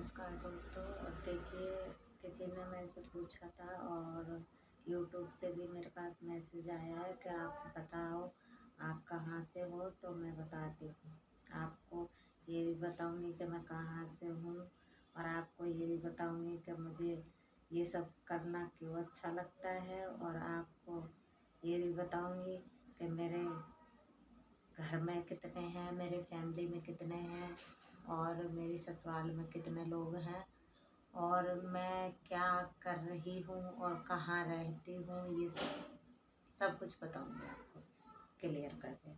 नमस्कार दोस्तों। और देखिए, किसी ने मेरे से पूछा था और यूट्यूब से भी मेरे पास मैसेज आया है कि आप बताओ आप कहाँ से हो, तो मैं बताती हूँ। आपको ये भी बताऊँगी कि मैं कहाँ से हूँ, और आपको ये भी बताऊँगी कि मुझे ये सब करना क्यों अच्छा लगता है, और आपको ये भी बताऊँगी कि मेरे घर में कितने हैं, मेरे फैमिली में कितने हैं, और मेरी ससुराल में कितने लोग हैं, और मैं क्या कर रही हूँ और कहाँ रहती हूँ, ये सब कुछ बताऊँगी आपको क्लियर करके।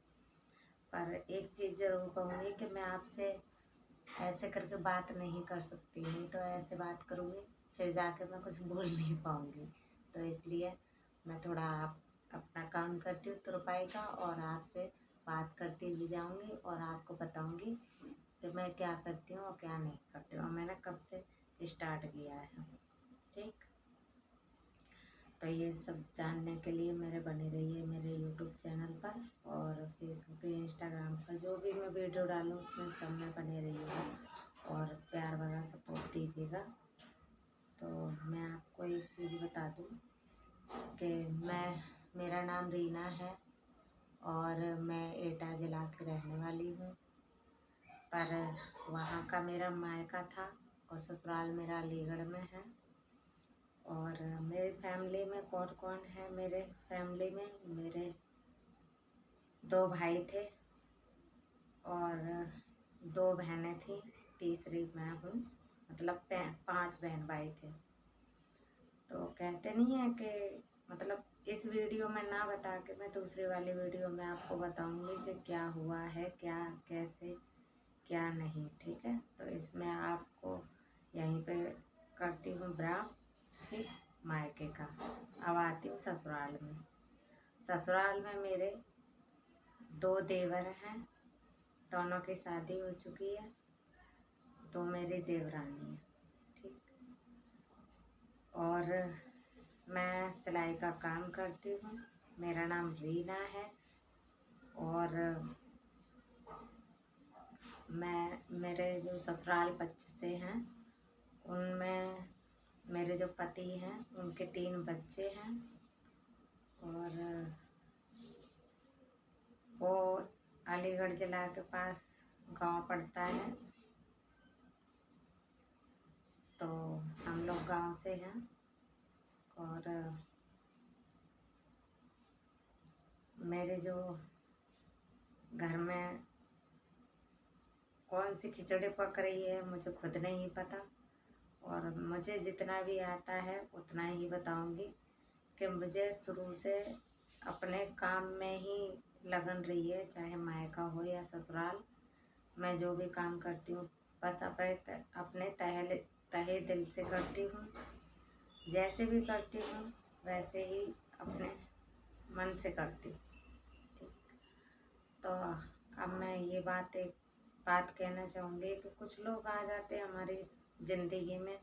पर एक चीज़ ज़रूर कहूँगी कि मैं आपसे ऐसे करके बात नहीं कर सकती, नहीं तो ऐसे बात करूँगी फिर जाके मैं कुछ बोल नहीं पाऊँगी। तो इसलिए मैं थोड़ा अपना काम करती हूँ तुरपाई का, और आपसे बात करती हुई जाऊँगी और आपको बताऊँगी कि मैं क्या करती हूँ और क्या नहीं करती हूँ, और मैंने कब से स्टार्ट किया है। ठीक, तो ये सब जानने के लिए मेरे बने रहिए मेरे यूट्यूब चैनल पर, और फेसबुक इंस्टाग्राम पर जो भी मैं वीडियो डालूँ उसमें सब में बने रहिएगा और प्यार भरा सपोर्ट दीजिएगा। तो मैं आपको एक चीज़ बता दूँ कि मेरा नाम रीना है, और मैं एटा ज़िला की रहने वाली हूँ। पर वहाँ का मेरा मायका था और ससुराल मेरा अलीगढ़ में है। और मेरी फैमिली में कौन कौन है, मेरे फैमिली में मेरे 2 भाई थे और 2 बहनें थीं, तीसरी मैं हूँ, मतलब 5 बहन भाई थे। तो कहते नहीं है कि मतलब इस वीडियो में ना बता के मैं दूसरी वाली वीडियो में आपको बताऊंगी कि क्या हुआ है, क्या कैसे क्या नहीं। ठीक है, तो इसमें आपको यहीं पे करती हूँ ब्राम, ठीक, मायके का। अब आती हूँ ससुराल में। ससुराल में मेरे 2 देवर हैं, दोनों की शादी हो चुकी है, 2 मेरी देवरानी है। ठीक, और मैं सिलाई का काम करती हूँ। मेरा नाम रीना है, और मेरे जो ससुराल बच्चे हैं उनमें मेरे जो पति हैं उनके 3 बच्चे हैं, और वो अलीगढ़ ज़िला के पास गांव पड़ता है। तो हम लोग गांव से हैं, और मेरे जो घर में कौन सी खिचड़ी पक रही है मुझे खुद नहीं पता, और मुझे जितना भी आता है उतना ही बताऊंगी कि मुझे शुरू से अपने काम में ही लगन रही है, चाहे मायका हो या ससुराल। मैं जो भी काम करती हूँ बस अपने तहे दिल से करती हूँ। जैसे भी करती हूँ वैसे ही अपने मन से करती हूँ। ठीक, तो अब मैं ये एक बात कहना चाहूँगी कि कुछ लोग आ जाते हैं हमारी ज़िंदगी में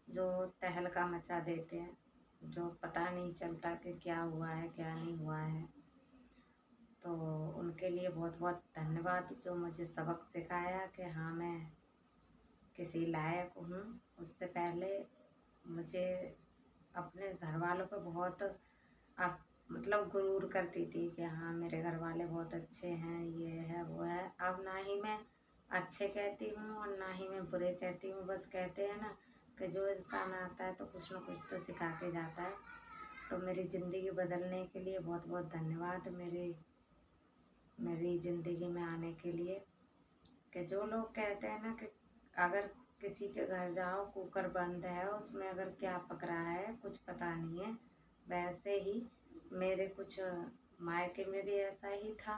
जो तहलका मचा देते हैं, जो पता नहीं चलता कि क्या हुआ है क्या नहीं हुआ है। तो उनके लिए बहुत बहुत धन्यवाद, जो मुझे सबक सिखाया कि हाँ मैं किसी लायक हूँ। उससे पहले मुझे अपने घर वालों पे बहुत मतलब गुरूर करती थी कि हाँ मेरे घर वाले बहुत अच्छे हैं, ये है वो है। अब ना ही मैं अच्छे कहती हूँ और ना ही मैं बुरे कहती हूँ। बस कहते हैं ना कि जो इंसान आता है तो कुछ ना कुछ तो सिखा के जाता है। तो मेरी ज़िंदगी बदलने के लिए बहुत बहुत धन्यवाद मेरी ज़िंदगी में आने के लिए। कि जो लोग कहते हैं ना कि अगर किसी के घर जाओ कुकर बंद है, उसमें अगर क्या पक रहा है कुछ पता नहीं है, वैसे ही मेरे कुछ मायके में भी ऐसा ही था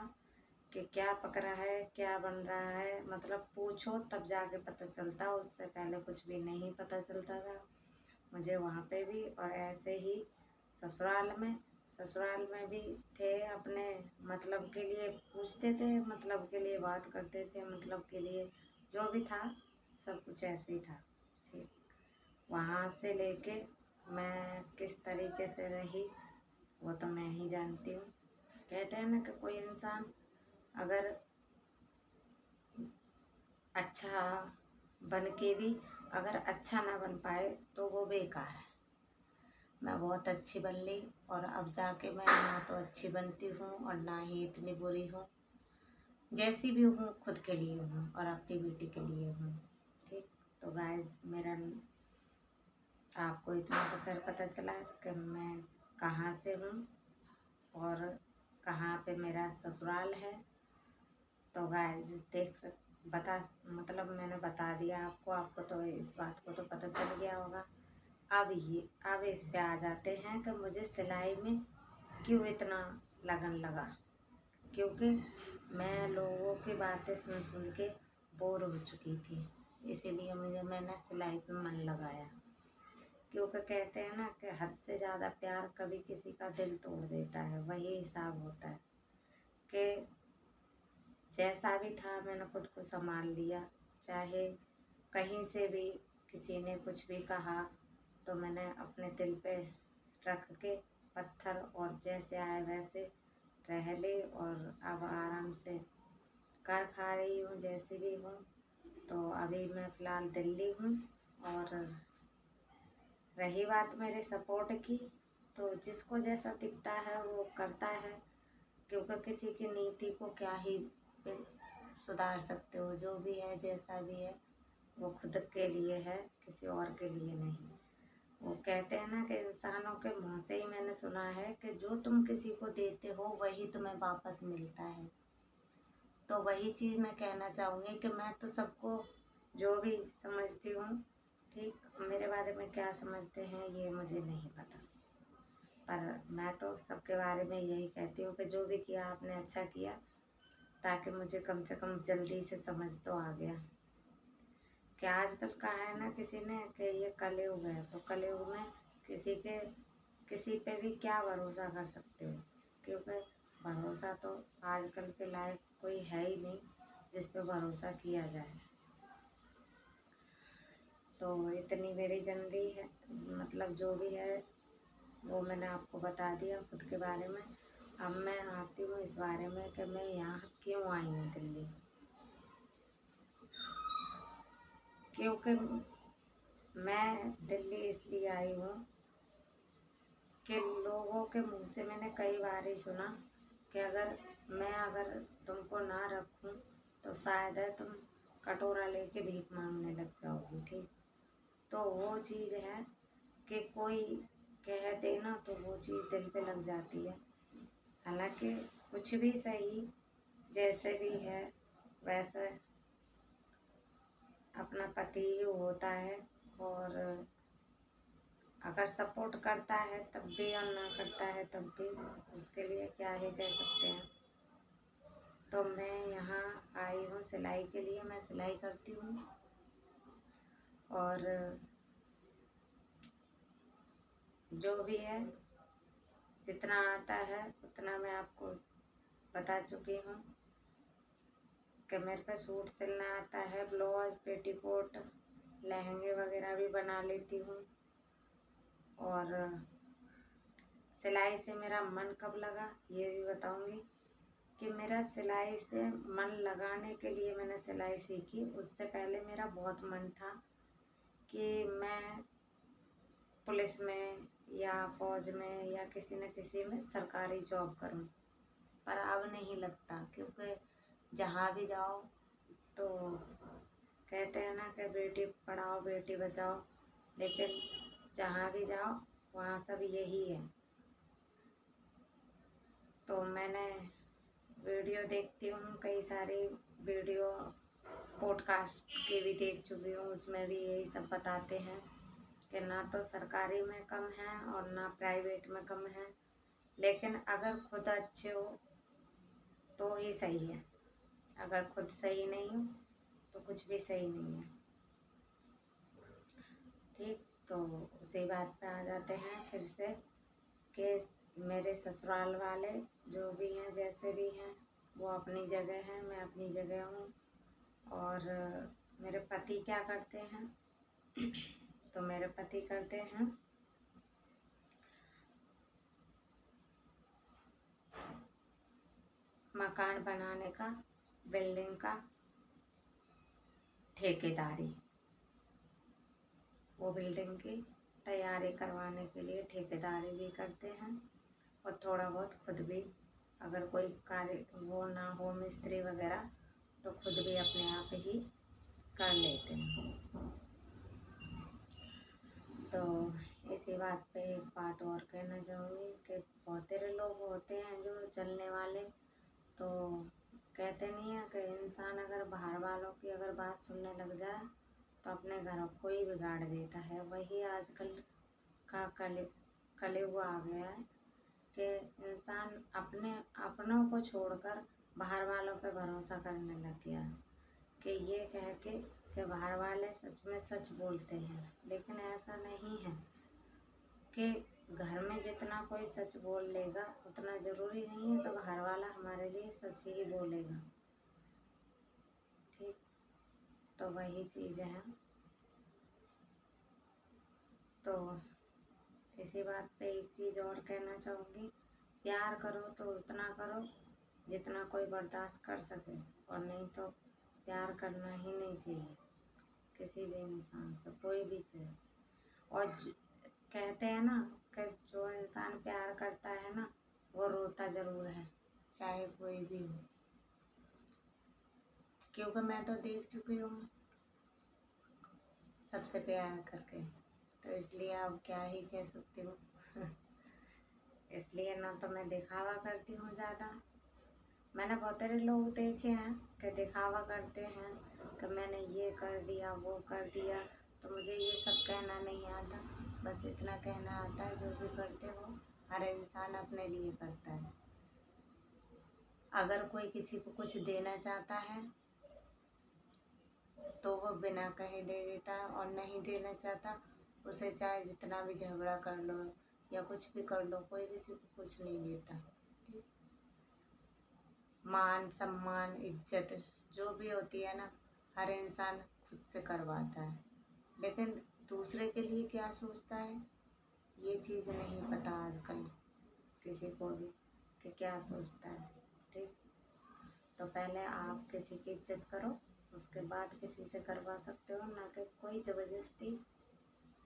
कि क्या पक रहा है क्या बन रहा है, मतलब पूछो तब जाके पता चलता, उससे पहले कुछ भी नहीं पता चलता था मुझे वहाँ पे भी। और ऐसे ही ससुराल में भी थे, अपने मतलब के लिए पूछते थे, मतलब के लिए बात करते थे, मतलब के लिए जो भी था सब कुछ ऐसे ही था। ठीक, वहाँ से लेके मैं किस तरीके से रही वो तो मैं ही जानती हूँ। कहते हैं ना कि कोई इंसान अगर अच्छा बन के भी अगर अच्छा ना बन पाए तो वो बेकार है। मैं बहुत अच्छी बन ली और अब जाके मैं ना तो अच्छी बनती हूँ और ना ही इतनी बुरी हूँ। जैसी भी हूँ खुद के लिए हूँ और अपनी बेटी के लिए हूँ। ठीक, तो गाइस मेरा आपको इतना तो फिर पता चला कि मैं कहाँ से हूँ और कहाँ पे मेरा ससुराल है। तो गाइस बता मतलब मैंने बता दिया आपको। आपको तो इस बात को तो पता चल गया होगा। अब इस पे आ जाते हैं कि मुझे सिलाई में क्यों इतना लगन लगा। क्योंकि मैं लोगों की बातें सुन सुन के बोर हो चुकी थी, इसीलिए मैंने सिलाई पे मन लगाया। क्योंकि कहते हैं ना कि हद से ज़्यादा प्यार कभी किसी का दिल तोड़ देता है। वही हिसाब होता है कि जैसा भी था मैंने खुद को संभाल लिया। चाहे कहीं से भी किसी ने कुछ भी कहा तो मैंने अपने दिल पे रख के पत्थर और जैसे आए वैसे रह ले और अब आराम से कर खा रही हूँ जैसी भी हूँ। तो अभी मैं फ़िलहाल दिल्ली हूँ। और रही बात मेरे सपोर्ट की, तो जिसको जैसा दिखता है वो करता है। क्योंकि किसी की नीति को क्या ही सुधार सकते हो। जो भी है जैसा भी है वो खुद के लिए है, किसी और के लिए नहीं। वो कहते हैं ना कि इंसानों के मुँह से ही मैंने सुना है कि जो तुम किसी को देते हो वही तुम्हें वापस मिलता है। तो वही चीज़ मैं कहना चाहूँगी कि मैं तो सबको जो भी समझती हूँ, ठीक, मेरे बारे में क्या समझते हैं ये मुझे नहीं पता, पर मैं तो सबके बारे में यही कहती हूँ कि जो भी किया आपने अच्छा किया, ताकि मुझे कम से कम जल्दी से समझ तो आ गया कि आजकल कहा है ना किसी ने कि ये कलयुग है। तो कलयुग में किसी पे भी क्या भरोसा कर सकते हो। क्योंकि भरोसा तो आजकल के लायक कोई है ही नहीं जिस पे भरोसा किया जाए। तो इतनी मेरी जनरी है, मतलब जो भी है वो मैंने आपको बता दिया खुद के बारे में। अब मैं आती हूँ इस बारे में कि मैं यहाँ क्यों आई हूँ दिल्ली। क्योंकि मैं दिल्ली इसलिए आई हूँ कि लोगों के मुंह से मैंने कई बार ही सुना कि अगर तुमको ना रखूं तो शायद है तुम कटोरा लेके भीख मांगने लग जाओगी। ठीक, तो वो चीज़ है कि कोई कह देना तो वो चीज़ दिल पे लग जाती है। हालांकि कुछ भी सही, जैसे भी है वैसे अपना पति ही होता है। और अगर सपोर्ट करता है तब भी और ना करता है तब भी, उसके लिए क्या ही कह सकते हैं। तो मैं यहाँ आई हूँ सिलाई के लिए। मैं सिलाई करती हूँ और जो भी है जितना आता है उतना मैं आपको बता चुकी हूँ कि मेरे पे सूट सिलना आता है, ब्लाउज, पेटीकोट, लहंगे वगैरह भी बना लेती हूँ। और सिलाई से मेरा मन कब लगा ये भी बताऊंगी कि मेरा सिलाई से मन लगाने के लिए मैंने सिलाई सीखी। उससे पहले मेरा बहुत मन था कि मैं पुलिस में या फौज में या किसी न किसी में सरकारी जॉब करूं, पर अब नहीं लगता। क्योंकि जहाँ भी जाओ तो कहते हैं ना कि बेटी पढ़ाओ बेटी बचाओ, लेकिन जहाँ भी जाओ वहाँ सब यही है। तो मैंने वीडियो देखती हूँ, कई सारी वीडियो पॉडकास्ट के भी देख चुकी हूँ। उसमें भी यही सब बताते हैं कि ना तो सरकारी में कम है और ना प्राइवेट में कम है, लेकिन अगर खुद अच्छे हो तो ही सही है। अगर खुद सही नहीं हो तो कुछ भी सही नहीं है। ठीक, तो उसी बात पे आ जाते हैं फिर से कि मेरे ससुराल वाले जो भी हैं जैसे भी हैं वो अपनी जगह हैं, मैं अपनी जगह हूँ। और मेरे पति क्या करते हैं तो मेरे पति करते हैं मकान बनाने का, बिल्डिंग का ठेकेदारी। वो बिल्डिंग की तैयारी करवाने के लिए ठेकेदारी भी करते हैं और थोड़ा बहुत खुद भी, अगर कोई कार्य वो ना हो मिस्त्री वगैरह, तो खुद भी अपने आप ही कर लेते हैं। तो इसी बात पे एक बात और कहना चाहूँगी कि बहुत सारे लोग होते हैं जो चलने वाले, तो कहते नहीं है कि इंसान अगर बाहर वालों की अगर बात सुनने लग जाए तो अपने घरों को ही बिगाड़ देता है। वही आजकल का कलयुग आ गया है कि इंसान अपनों को छोड़कर बाहर वालों पे भरोसा करने लग गया है, कि ये कह के कि बाहर वाले सच में सच बोलते हैं, लेकिन ऐसा नहीं है कि घर में जितना कोई सच बोल लेगा उतना ज़रूरी नहीं है कि बाहर वाला हमारे लिए सच ही बोलेगा। ठीक, तो वही चीज़ें हैं। तो इसी बात पे एक चीज़ और कहना चाहूँगी, प्यार करो तो उतना करो जितना कोई बर्दाश्त कर सके, और नहीं तो प्यार करना ही नहीं चाहिए किसी भी इंसान से, कोई भी चीज़। और कहते हैं ना कि जो इंसान प्यार करता है ना वो रोता ज़रूर है, चाहे कोई भी हो। क्योंकि मैं तो देख चुकी हूँ सबसे प्यार करके, तो इसलिए अब क्या ही कह सकती हूँ। इसलिए ना तो मैं दिखावा करती हूँ ज़्यादा। मैंने बहुत सारे लोग देखे हैं कि दिखावा करते हैं कि मैंने ये कर दिया वो कर दिया, तो मुझे ये सब कहना नहीं आता। बस इतना कहना आता है, जो भी करते हो हर इंसान अपने लिए करता है। अगर कोई किसी को कुछ देना चाहता है तो वो बिना कहे दे देता है, और नहीं देना चाहता उसे चाहे जितना भी झगड़ा कर लो या कुछ भी कर लो, कोई किसी को कुछ नहीं देता। ठीक, मान सम्मान इज्जत जो भी होती है ना, हर इंसान खुद से करवाता है, लेकिन दूसरे के लिए क्या सोचता है ये चीज़ नहीं पता आजकल किसी को भी कि क्या सोचता है। ठीक, तो पहले आप किसी की इज्जत करो, उसके बाद किसी से करवा सकते हो, ना कि कोई ज़बरदस्ती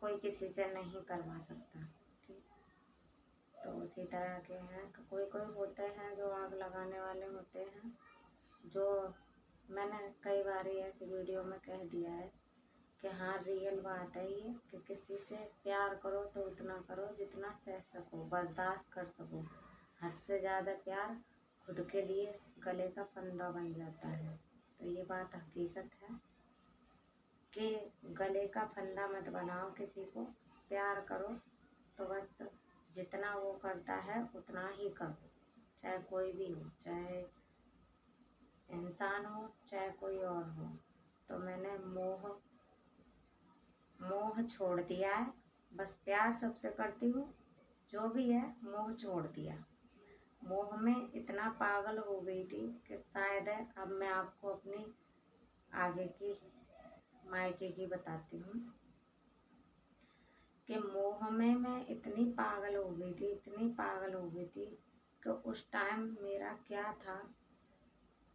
कोई किसी से नहीं करवा सकता। ठीक, तो उसी तरह के हैं कोई कोई होते हैं जो आग लगाने वाले होते हैं, जो मैंने कई बार ऐसी वीडियो में कह दिया है कि हाँ रियल बात है ये, कि किसी से प्यार करो तो उतना करो जितना सह सको, बर्दाश्त कर सको। हद से ज़्यादा प्यार खुद के लिए गले का फंदा बन जाता है। तो ये बात हकीकत है कि गले का फंदा मत बनाओ किसी को, प्यार करो तो बस जितना वो करता है उतना ही करो, चाहे कोई भी हो, चाहे इंसान हो चाहे कोई और हो। तो मैंने मोह छोड़ दिया है, बस प्यार सबसे करती हूँ, जो भी है मोह छोड़ दिया। मोह में इतना पागल हो गई थी कि शायद है, अब मैं आपको अपनी आगे की मायके की बताती हूँ कि मोह में मैं इतनी पागल हो गई थी, इतनी पागल हो गई थी कि उस टाइम मेरा क्या था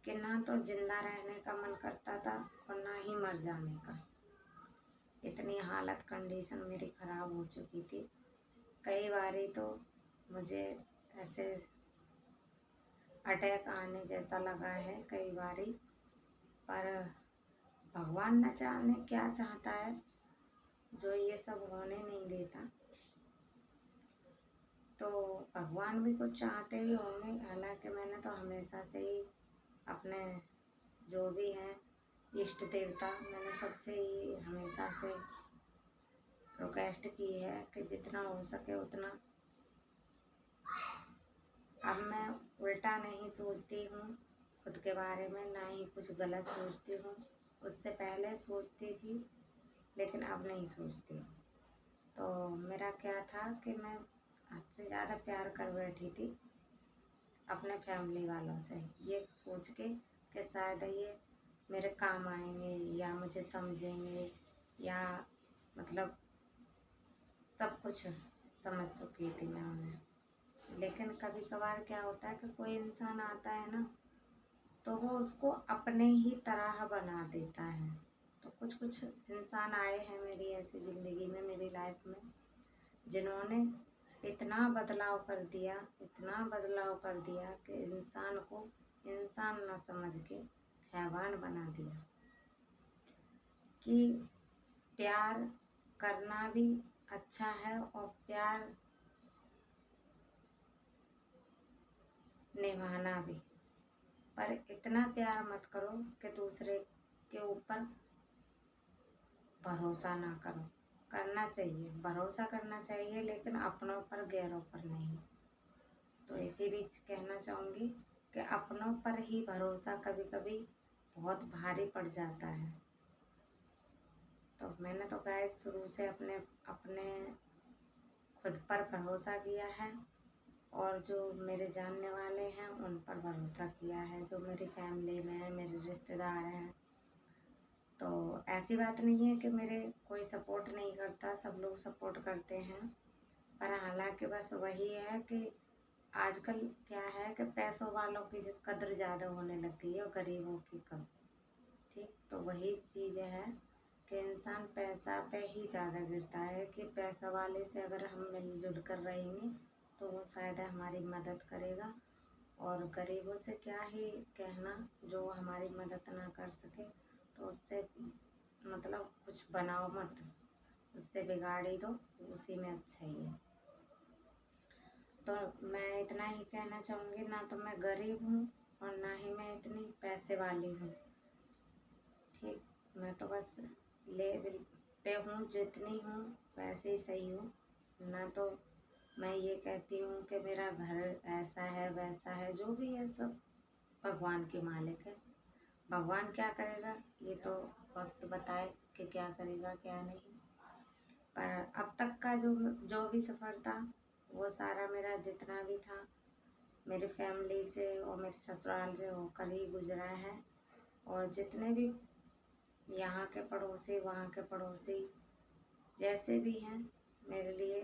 कि ना तो जिंदा रहने का मन करता था और ना ही मर जाने का। इतनी हालत कंडीशन मेरी ख़राब हो चुकी थी। कई बारी तो मुझे ऐसे अटैक आने जैसा लगा है कई बारी, पर भगवान न जाने क्या चाहता है जो ये सब होने नहीं देता। तो भगवान भी कुछ चाहते ही होंगे, हालांकि मैंने तो हमेशा से ही अपने जो भी हैं इष्ट देवता, मैंने सबसे ही हमेशा से रिक्वेस्ट की है कि जितना हो सके उतना। अब मैं उल्टा नहीं सोचती हूँ खुद के बारे में, ना ही कुछ गलत सोचती हूँ। उससे पहले सोचती थी लेकिन अब नहीं सोचती। तो मेरा क्या था कि मैं हद से ज़्यादा प्यार कर बैठी थी अपने फैमिली वालों से, ये सोच के कि शायद ये मेरे काम आएंगे या मुझे समझेंगे, या मतलब सब कुछ समझ चुकी थी मैं उन्हें। लेकिन कभी कभार क्या होता है कि कोई इंसान आता है ना, तो वो उसको अपने ही तरह बना देता है। तो कुछ कुछ इंसान आए हैं मेरी ऐसी ज़िंदगी में, मेरी लाइफ में, जिन्होंने इतना बदलाव कर दिया, इतना बदलाव कर दिया कि इंसान को इंसान न समझ के हैवान बना दिया। कि प्यार करना भी अच्छा है और प्यार निभाना भी, पर इतना प्यार मत करो कि दूसरे के ऊपर भरोसा ना करो। करना चाहिए, भरोसा करना चाहिए, लेकिन अपनों पर गैरों पर नहीं। तो इसी बीच कहना चाहूँगी कि अपनों पर ही भरोसा कभी कभी बहुत भारी पड़ जाता है। तो मैंने तो गाइस शुरू से अपने अपने खुद पर भरोसा किया है, और जो मेरे जानने वाले हैं उन पर भरोसा किया है, जो मेरी फैमिली में है, मेरे रिश्तेदार हैं। तो ऐसी बात नहीं है कि मेरे कोई सपोर्ट नहीं करता, सब लोग सपोर्ट करते हैं। पर हालांकि बस वही है कि आजकल क्या है कि पैसों वालों की कद्र ज़्यादा होने लग गई है और गरीबों की कम। ठीक, तो वही चीज़ है कि इंसान पैसा पे ही ज़्यादा गिरता है कि पैसा वाले से अगर हम मिलजुल कर रहेंगे तो वो शायद हमारी मदद करेगा, और गरीबों से क्या ही कहना, जो हमारी मदद ना कर सके तो उससे मतलब कुछ बनाओ मत, उससे बिगाड़ ही दो, उसी में अच्छा ही है। तो मैं इतना ही कहना चाहूँगी, ना तो मैं गरीब हूँ और ना ही मैं इतनी पैसे वाली हूँ। ठीक, मैं तो बस लेवल पे हूँ, जितनी हूँ वैसे ही सही हूँ। ना तो मैं ये कहती हूँ कि मेरा घर ऐसा है वैसा है, जो भी है सब भगवान के मालिक है। भगवान क्या करेगा ये तो वक्त बताए कि क्या करेगा क्या नहीं। पर अब तक का जो जो भी सफ़र था वो सारा मेरा जितना भी था मेरी फैमिली से और मेरे ससुराल से होकर ही गुजरा है। और जितने भी यहाँ के पड़ोसी, वहाँ के पड़ोसी, जैसे भी हैं मेरे लिए,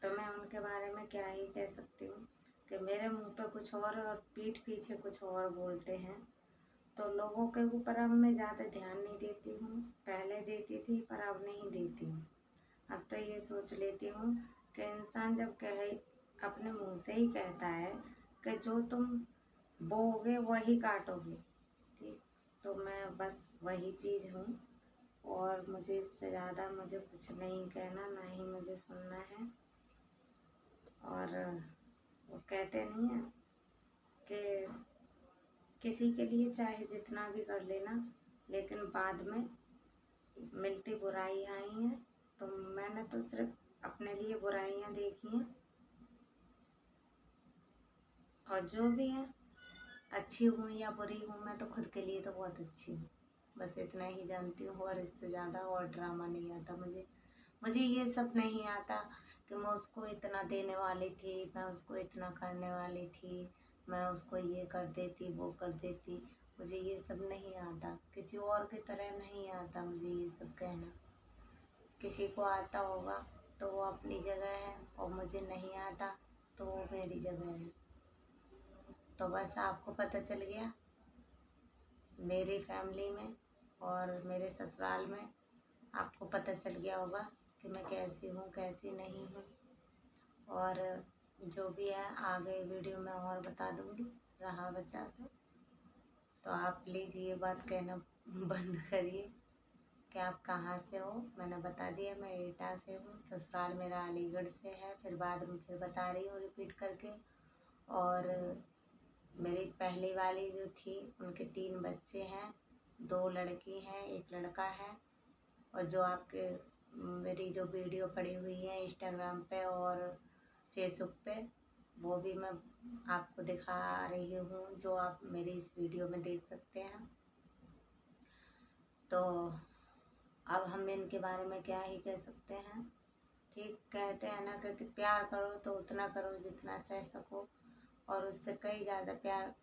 तो मैं उनके बारे में क्या ही कह सकती हूँ कि मेरे मुंह पे कुछ और पीठ पीछे कुछ और बोलते हैं। तो लोगों के ऊपर अब मैं ज़्यादा ध्यान नहीं देती हूँ, पहले देती थी पर अब नहीं देती हूँ। अब तो ये सोच लेती हूँ कि इंसान जब कहे, अपने मुंह से ही कहता है कि जो तुम बोओगे वही काटोगे। ठीक, तो मैं बस वही चीज़ हूँ, और मुझे इससे ज़्यादा मुझे कुछ नहीं कहना, ना ही मुझे सुनना है। और वो कहते नहीं है कि किसी के लिए चाहे जितना भी कर लेना, लेकिन बाद में मिलती बुराई आई हैं। तो मैंने तो सिर्फ अपने लिए बुराइयां देखी हैं, और जो भी है अच्छी हूँ या बुरी हूँ, मैं तो खुद के लिए तो बहुत अच्छी हूँ। बस इतना ही जानती हूँ, और इससे ज़्यादा और ड्रामा नहीं आता मुझे। मुझे ये सब नहीं आता कि मैं उसको इतना देने वाली थी, मैं उसको इतना करने वाली थी, मैं उसको ये कर देती वो कर देती। मुझे ये सब नहीं आता, किसी और की तरह नहीं आता मुझे ये सब कहना। किसी को आता होगा तो वो अपनी जगह है, और मुझे नहीं आता तो वो मेरी जगह है। तो बस आपको पता चल गया मेरी फैमिली में और मेरे ससुराल में, आपको पता चल गया होगा कि मैं कैसी हूँ कैसी नहीं हूँ। और जो भी है आगे वीडियो में और बता दूँगी, रहा बचा तो आप प्लीज़ ये बात कहना बंद करिए कि आप कहाँ से हो। मैंने बता दिया मैं एटा से हूँ, ससुराल मेरा अलीगढ़ से है, फिर बाद में फिर बता रही हूँ रिपीट करके। और मेरी पहली वाली जो थी उनके 3 बच्चे हैं, 2 लड़की हैं 1 लड़का है। और जो आपके मेरी जो वीडियो पड़ी हुई है इंस्टाग्राम पे और फेसबुक पे, वो भी मैं आपको दिखा रही हूँ, जो आप मेरी इस वीडियो में देख सकते हैं। तो अब हम इनके बारे में क्या ही कह सकते हैं। ठीक, कहते हैं ना कि प्यार करो तो उतना करो जितना सह सको, और उससे कई ज़्यादा प्यार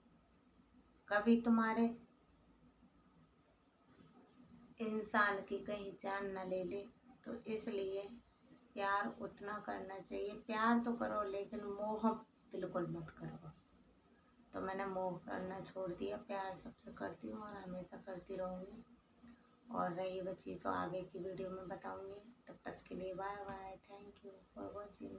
कभी तुम्हारे इंसान की कहीं जान न ले ले। तो इसलिए प्यार उतना करना चाहिए, प्यार तो करो लेकिन मोह बिल्कुल मत करो। तो मैंने मोह करना छोड़ दिया, प्यार सबसे करती हूँ और हमेशा करती रहूँगी। और रही वो चीज़ तो आगे की वीडियो में बताऊँगी। तब तक के लिए bye bye, thank you for watching.